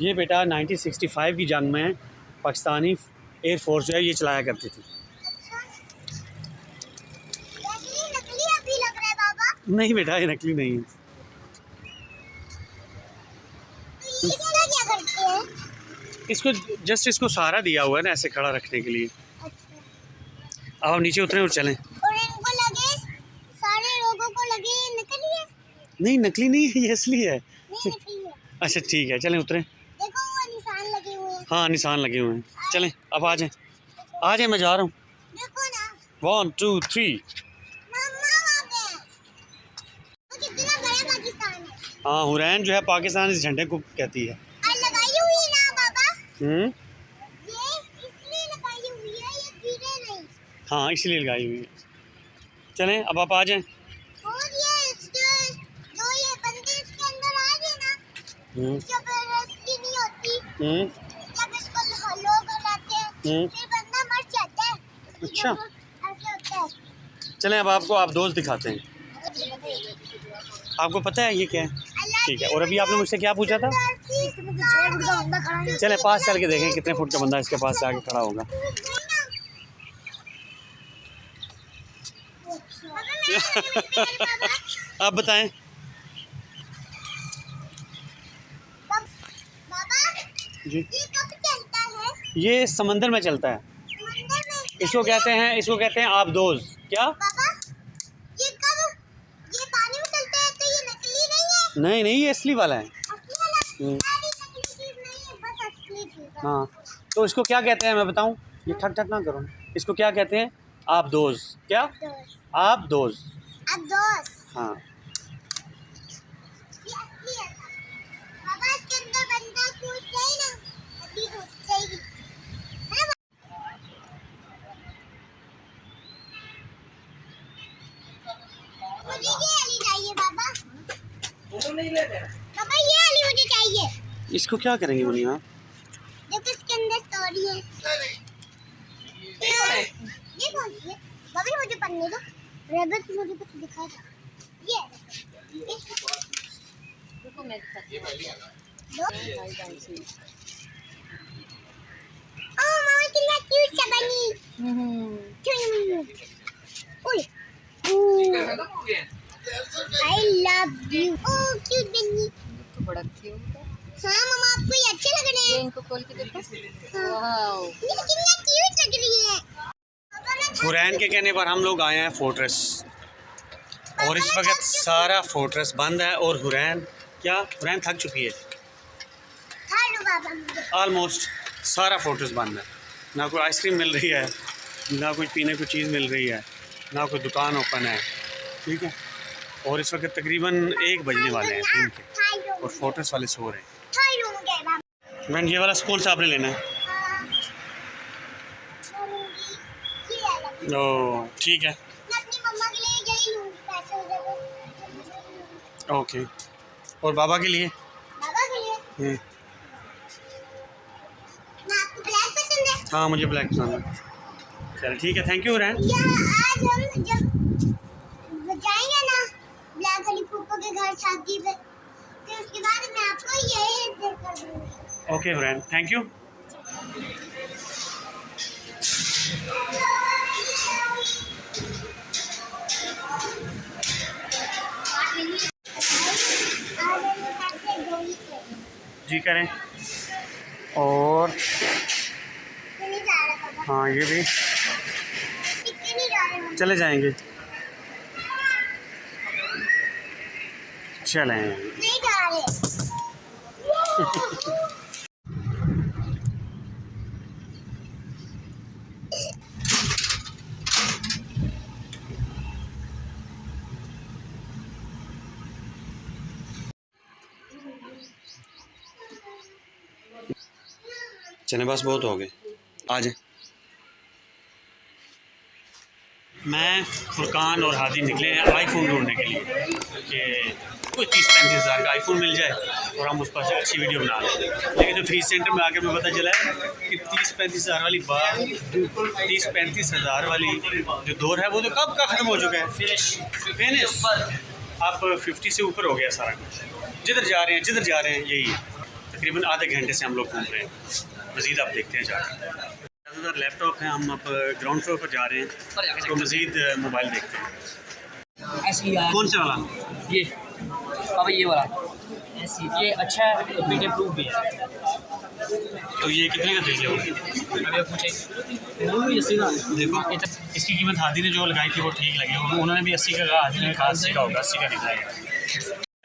ये बेटा 1965 की जंग में पाकिस्तानी एयरफोर्स जो है ये चलाया करती थी। नकली अभी लग रहा है बाबा। नहीं बेटा ये नकली नहीं है। तो इसका क्या करते हैं? इसको जस्ट इसको सहारा दिया हुआ है ना ऐसे खड़ा रखने के लिए। अच्छा। अब हम नीचे उतरे और चलें। और इनको लगे, सारे लोगों को लगे नकली है। नहीं नकली नहीं है, ये असली है। नहीं नकली है। अच्छा ठीक है चलें उतरे। देखो वो निशान लगे हुए हैं। हाँ निशान लगे हुए हैं। चलें अब आ जाएं मैं जा रहा हूँ। देखो ना 1 2 3। मम्मा वहाँ पे है। वो कितना बड़ा पाकिस्तान है। हाँ हुरैन जो है पाकिस्तान इस झंडे को कहती है। और लगाई हुई है ना बाबा। हम्म ये इसलिए लगाई हुई है, ये गिरे नहीं। हाँ इसलिए लगाई हुई है। चलें अब आप आ जाएं। और ये जो ये बंदे इसके अंदर आ गए ना, जब रस्सी नहीं होती, जब इसको लोग लगाते हैं फिर बंदा मर जाता है। अच्छा ऐसे होता है। चलें अब आपको आप दोस्त दिखाते हैं। आपको पता है ये क्या है? ठीक है। और अभी आपने मुझसे क्या पूछा था? चलें पास चल के देखें कितने फुट का बंदा इसके पास आके खड़ा होगा। आप बताएं। जी ये कब चलता है? ये समंदर में चलता है। समंदर में? इसको कहते हैं आबदोज। क्या? बाबा ये कब, ये पानी में चलता है तो ये नकली नहीं है? नहीं ये असली वाला है। असली वाला? सारी नकली चीज नहीं है, बस असली चीज है। हाँ तो इसको क्या कहते हैं मैं बताऊं? ये ठक ठक ना करो। इसको क्या कहते हैं? आबदोज। क्या? आबदोज। अब दोस्त हाँ ये असली है। बाबा इसके अंदर बंदा कूद जाए ना, अभी कूद जाएगी है ना? मुझे ये वाली चाहिए बाबा। बाबा ये वाली मुझे चाहिए। इसको क्या करेंगे मुनिया? देखो इसके अंदर स्टोरी है। ये कौन सी है? बाबा मुझे पढ़ने दो। रबत मुझे कुछ दिखा था। ये रुको मैं दिखाती हूँ। ओह मामा कितना क्यूट सा बनी। ओए I love you. Oh cute बनी। तो बड़ा क्यूट है। हाँ मामा आपको ये अच्छे लग रहे ये हैं। इनको खोल के देखो। वाओ ये कितना क्यूट लग रही है। हुरैन के कहने पर हम लोग आए हैं फोर्ट्रेस और इस वक्त सारा फोर्ट्रेस बंद है और हुरैन थक चुकी है। हेलो बाबा मुझे। ऑलमोस्ट सारा फोर्ट्रेस बंद है। ना कोई आइसक्रीम मिल रही है, ना कोई पीने को चीज़ मिल रही है, ना कोई दुकान ओपन है। ठीक है। और इस वक्त तकरीबन 1 बजने वाले हैं दिन के और फोर्ट्रेस वाले सो रहे हैं। मैंने ये वाला कौन सा आपने लेना है? ओ ठीक है मैं अपनी मम्मा के लिए यही लूंगी, पैसे हो जाएंगे। ओके। और बाबा के लिए? बाबा के लिए ना आपको ब्लैक पसंद है? हाँ मुझे ब्लैक पसंद है। चलो ठीक है थैंक यू हुरैन। या आज हम जब जाएंगे ना ब्लैक वाली फूफो के घर शादी पे, फिर उसके बाद मैं आपको यही गिफ्ट कर दूंगी। Okay Hurain thank you. जी करें। और हाँ ये भी चले जाएंगे। चलें। नहीं जा रहे। चले बस बहुत हो गए आ जाए। मैं फुरकान और हादी निकले हैं आईफोन ढूंढने के लिए कि कोई 30-35 हज़ार का आईफोन मिल जाए और हम उस पर से अच्छी वीडियो बना लें। लेकिन जो फ्री सेंटर में आकर मुझे पता चला है कि 30-35 हज़ार वाली बात 30-35 हज़ार वाली जो दौर है वो तो कब का ख़त्म हो चुका है। फिनिश अब 50 से ऊपर हो गया सारा कुछ। जिधर जा रहे हैं यही है। तकरीबन आधे घंटे से हम लोग घूम रहे हैं। मज़ीद आप देखते हैं जाकर। ज़्यादातर लैपटॉप हैं, हम अब ग्राउंड फ्लोर पर जा रहे हैं तो मज़ीद मोबाइल देखते हैं। कौन से वाला? ये अब ये वाला ये अच्छा है, पीडीएफ प्रूफ भी है। तो ये कितने का देंगे वो? अभी पूछे देखो इसकी कीमत हादी ने जो लगाई थी वो ठीक लगी, उन्होंने भी 80 का कहा, हादी ने कहा 80 का होगा, 80 का निकलेगा।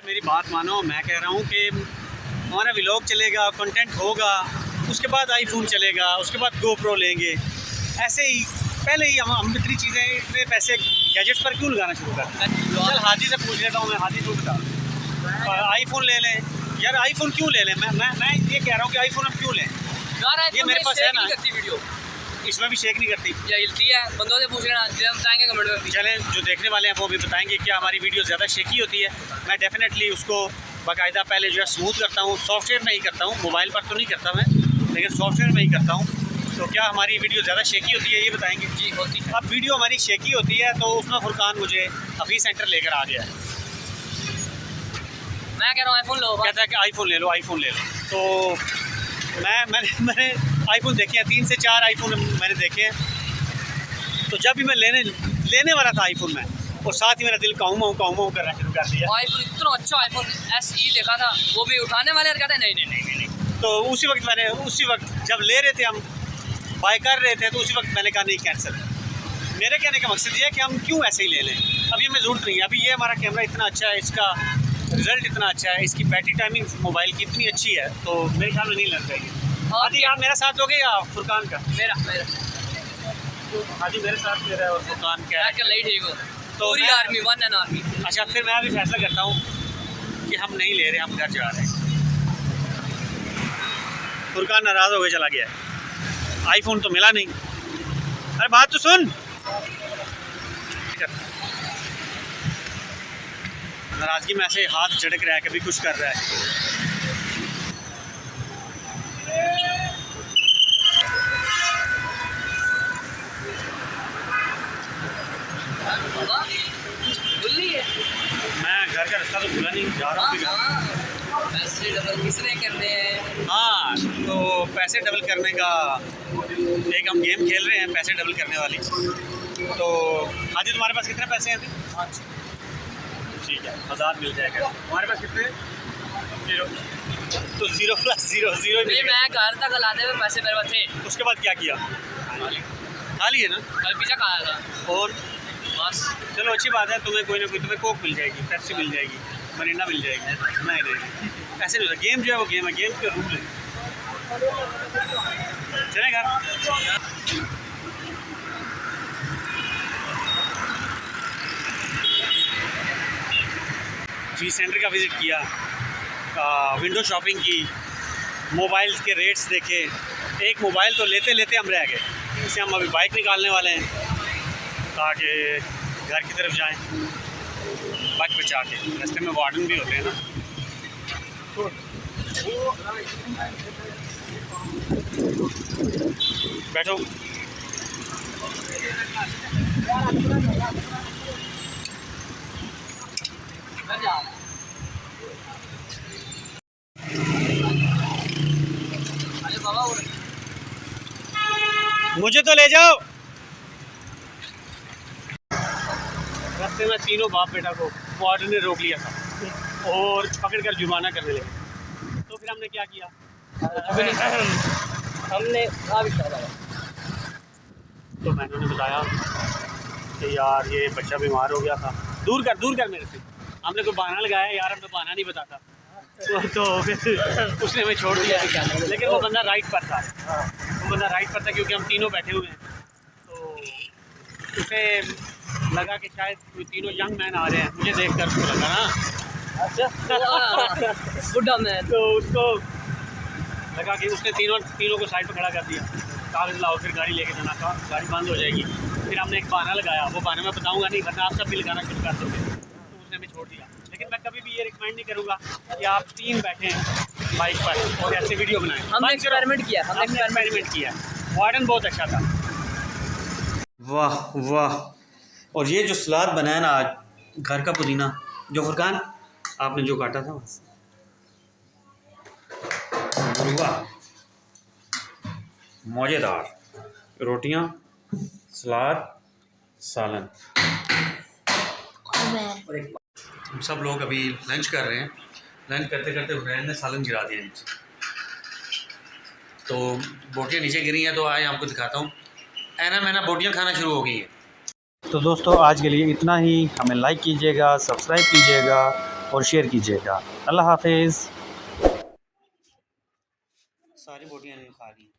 मेरी बात मानो, मैं कह रहा हूँ कि हमारा व्लॉग चलेगा, कंटेंट होगा, उसके बाद आईफोन चलेगा, उसके बाद GoPro लेंगे। ऐसे ही पहले ही हम इतनी चीज़ें, इतने पैसे गैजेट्स पर क्यों लगाना शुरू करते हैं? चल हादी से पूछ लेता हूँ मैं, हादी को बता, आईफोन ले लें यार। आईफोन क्यों ले लें? मैं ये कह रहा हूँ कि आईफोन हम क्यों लें यार? ये मेरे पास है ना, वीडियो इसमें भी शेक नहीं करती। या हिलती है, बंदों से पूछ लेना, हम बताएंगे कमेंट में। चलें, जो देखने वाले हैं वो भी बताएंगे क्या हमारी वीडियो ज़्यादा शेकी होती है। मैं डेफिनेटली उसको बाकायदा पहले जो है स्मूथ करता हूँ, सॉफ्टवेयर में ही करता हूँ, मोबाइल पर तो नहीं करता मैं, लेकिन सॉफ्टवेयर में ही करता हूँ। तो क्या हमारी वीडियो ज़्यादा शेकी होती है ये बताएंगे? जी होती है। अब वीडियो हमारी शेकी होती है तो उसमें फुरकान मुझे हफीज़ सेंटर लेकर आ गया है, मैं कह रहा हूँ आईफोन लो, कहता है कि आईफोन ले लो, आईफोन ले लो। तो मैंने आईफोन देखे हैं, 3 से 4 आईफोन मैंने देखे हैं। तो जब भी मैं लेने वाला था आईफोन में, और साथ ही मेरा दिल काऊ माऊ करना शुरू कर दिया। आईफोन इतना अच्छा आईफोन SE देखा था, वो भी उठाने वाले कहते हैं नहीं। तो उसी वक्त जब ले रहे थे, हम बाय कर रहे थे, तो उसी वक्त मैंने कहा नहीं, कैंसिल। मेरे कहने का मकसद ये है कि हम क्यों ऐसे ही ले लें, अभी हमें ज़रूरत नहीं है। अभी ये हमारा कैमरा इतना अच्छा है, इसका रिज़ल्ट इतना अच्छा है, इसकी बैटरी टाइमिंग मोबाइल की इतनी अच्छी है, तो मेरे ख्याल में नहीं लग जाएगी। हादी आप मेरा साथ दोगे या फुरकान का? मेरा हादी मेरे साथ दे रहा है और फुरकान क्या है? नहीं ठीक हो तो पूरी मैं- आर्मी, वन एंड आर्मी। अच्छा, फिर मैं अभी फैसला करता हूँ कि हम नहीं ले रहे, हम घर जा रहे हैं। फुरकान नाराज़ हो गए, चला गया। आईफोन तो मिला नहीं। अरे बात तो सुन। नाराज़गी में ऐसे हाथ झटक रहा है, कभी कुछ कर रहा है। भूली है। मैं घर का रास्ता तो भूला नहीं, जा रहा हूँ। पैसे डबल किसने करने हैं? हाँ, तो पैसे डबल करने का एक हम गेम खेल रहे हैं, पैसे डबल करने वाली। तो हाजी तुम्हारे पास कितने पैसे हैं अभी? ठीक है, 1000 मिल जाएगा। हमारे पास कितने? 0। तो 0 + 0 0 नहीं, मैं घर तक लाते हुए पैसे मेरे पास थे। उसके बाद क्या किया? खा लिए ना? कल पिज़्ज़ा खाया था और बस। चलो अच्छी बात है, तुम्हें कोई ना कोई, तुम्हें कोक मिल जाएगी, पेप्सी मिल जाएगी, मरीना मिल जाएगी। नहीं ऐसे नहीं होता। गेम जो है वो गेम है, गेम के रूल है। चले घर। फीस सेंटर का विज़िट किया, विंडो शॉपिंग की, मोबाइल के रेट्स देखे। एक मोबाइल तो लेते लेते हम रह गए, इससे हम अभी बाइक निकालने वाले हैं ताकि घर की तरफ जाएं बाइक बचा के। रास्ते में वार्डन भी होते हैं ना। बैठो। अरे बाबा मुझे तो ले जाओ। रास्ते में तीनों बाप बेटा को वार्डन ने रोक लिया था और पकड़कर जुर्माना करने लगे। तो फिर हमने क्या किया? हमने तो मैंने उन्हें बताया कि यार ये बच्चा बीमार हो गया था। दूर कर मेरे से। हमने कोई बहाना लगाया, यार हमें बहाना नहीं बताता। तो फिर उसने हमें छोड़ दिया, लेकिन वो बंदा राइट पर था। क्योंकि हम तीनों बैठे हुए हैं, तो उसे लगा कि शायद कोई तीनों यंग मैन आ रहे हैं। मुझे देख कर उसको लगा ना, अच्छा बुढ़ा मैन। तो उसको लगा कि उसने तीनों को साइड पर खड़ा कर दिया। कागज़ लाओ, फिर गाड़ी लेके जाना था, गाड़ी बंद हो जाएगी। फिर हमने एक बहाना लगाया, वो बहाना मैं बताऊंगा नहीं, वरना आप सब भी लगाना शुरू कर दोगे। तो उसने हमें छोड़ दिया। लेकिन मैं कभी भी ये रिकमेंड नहीं करूँगा कि आप 3 बैठें बाइक पर और ऐसे वीडियो बनाएं। हमने एक्सपेरिमेंट किया। वार्डन बहुत अच्छा था। वाह वाह। और ये जो सलाद बनाया ना आज, घर का पुदीना, जो फुरकान आपने जो काटा था, मुर्गा मज़ेदार, रोटियां, सलाद, सालन। हम सब लोग अभी लंच कर रहे हैं। लंच करते करते हुरैन ने सालन गिरा दिया नीचे, तो बोटियाँ नीचे गिरी हैं। तो आज आपको दिखाता हूँ, ऐना मैना बोटियाँ खाना शुरू हो गई हैं। तो दोस्तों आज के लिए इतना ही। हमें लाइक कीजिएगा, सब्सक्राइब कीजिएगा और शेयर कीजिएगा। अल्लाह हाफिज़। सारी बोटियाँ नहीं खा ली।